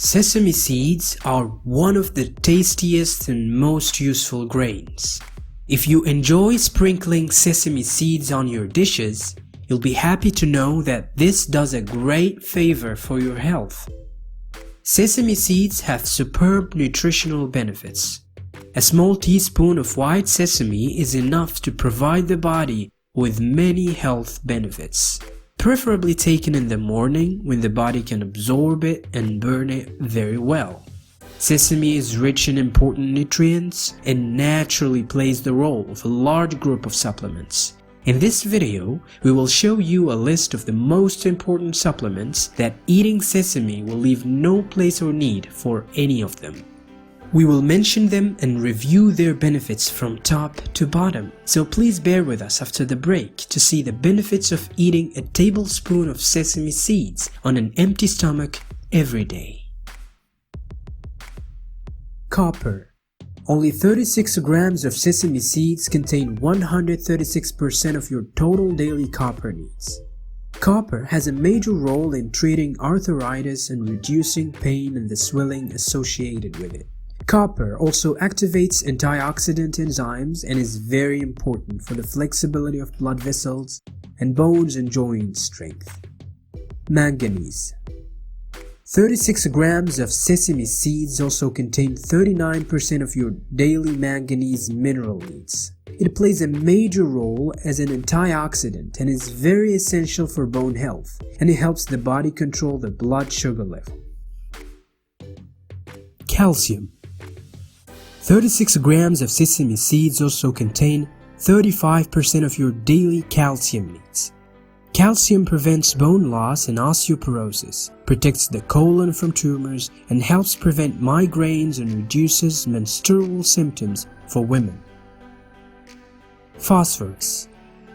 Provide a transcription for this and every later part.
Sesame seeds are one of the tastiest and most useful grains. If you enjoy sprinkling sesame seeds on your dishes, you'll be happy to know that this does a great favor for your health. Sesame seeds have superb nutritional benefits. A small teaspoon of white sesame is enough to provide the body with many health benefits. Preferably taken in the morning when the body can absorb it and burn it very well. Sesame is rich in important nutrients and naturally plays the role of a large group of supplements. In this video, we will show you a list of the most important supplements that eating sesame will leave no place or need for any of them. We will mention them and review their benefits from top to bottom, so please bear with us after the break to see the benefits of eating a tablespoon of sesame seeds on an empty stomach every day. Copper. Only 36 grams of sesame seeds contain 136% of your total daily copper needs. Copper has a major role in treating arthritis and reducing pain and the swelling associated with it. Copper also activates antioxidant enzymes and is very important for the flexibility of blood vessels and bones and joint strength. Manganese. 36 grams of sesame seeds also contain 39% of your daily manganese mineral needs. It plays a major role as an antioxidant and is very essential for bone health, and it helps the body control the blood sugar level. Calcium. 36 grams of sesame seeds also contain 35% of your daily calcium needs. Calcium prevents bone loss and osteoporosis, protects the colon from tumors, and helps prevent migraines and reduces menstrual symptoms for women. Phosphorus.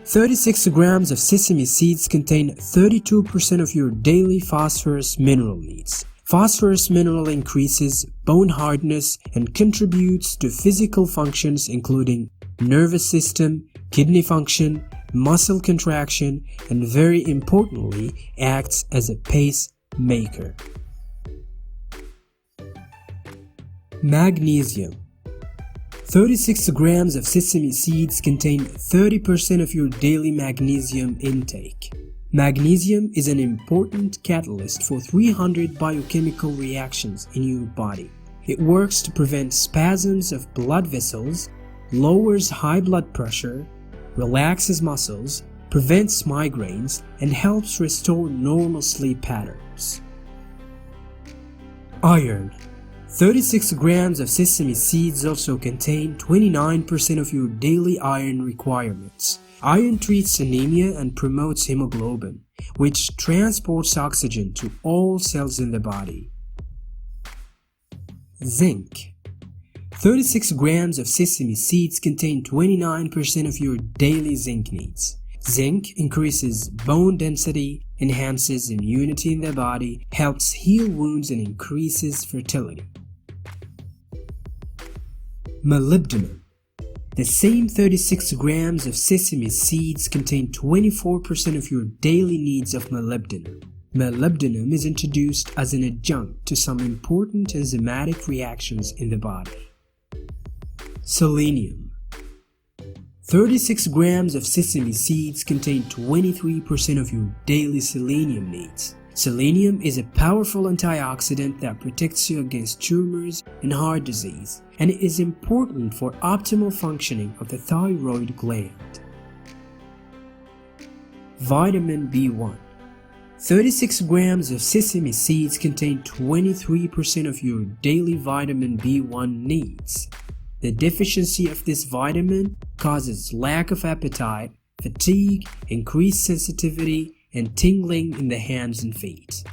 36 grams of sesame seeds contain 32% of your daily phosphorus mineral needs. Phosphorus mineral increases bone hardness and contributes to physical functions including nervous system, kidney function, muscle contraction, and very importantly, acts as a pacemaker. Magnesium. 36 grams of sesame seeds contain 30% of your daily magnesium intake. Magnesium is an important catalyst for 300 biochemical reactions in your body. It works to prevent spasms of blood vessels, lowers high blood pressure, relaxes muscles, prevents migraines, and helps restore normal sleep patterns. Iron. 36 grams of sesame seeds also contain 29% of your daily iron requirements. Iron treats anemia and promotes hemoglobin, which transports oxygen to all cells in the body. Zinc. 36 grams of sesame seeds contain 29% of your daily zinc needs. Zinc increases bone density, enhances immunity in the body, helps heal wounds, and increases fertility. Molybdenum. The same 36 grams of sesame seeds contain 24% of your daily needs of molybdenum. Molybdenum is introduced as an adjunct to some important enzymatic reactions in the body. Selenium. 36 grams of sesame seeds contain 23% of your daily selenium needs. Selenium is a powerful antioxidant that protects you against tumors and heart disease, and it is important for optimal functioning of the thyroid gland. Vitamin B1. 36 grams of sesame seeds contain 23% of your daily vitamin B1 needs. The deficiency of this vitamin causes lack of appetite, fatigue, increased sensitivity, and tingling in the hands and feet.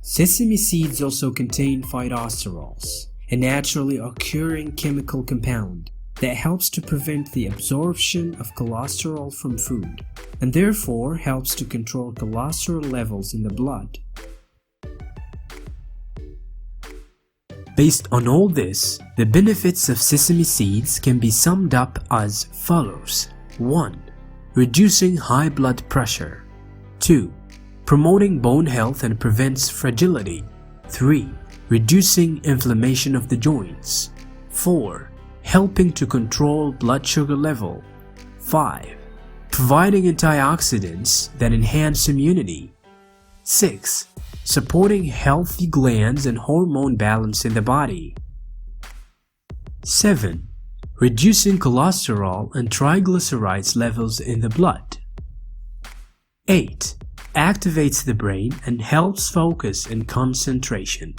Sesame seeds also contain phytosterols, a naturally occurring chemical compound that helps to prevent the absorption of cholesterol from food, and therefore helps to control cholesterol levels in the blood. Based on all this, the benefits of sesame seeds can be summed up as follows. 1. Reducing high blood pressure. 2. Promoting bone health and prevents fragility. 3. Reducing inflammation of the joints. 4. Helping to control blood sugar level. 5. Providing antioxidants that enhance immunity. 6. Supporting healthy glands and hormone balance in the body. 7. Reducing cholesterol and triglycerides levels in the blood. 8. Activates the brain and helps focus and concentration.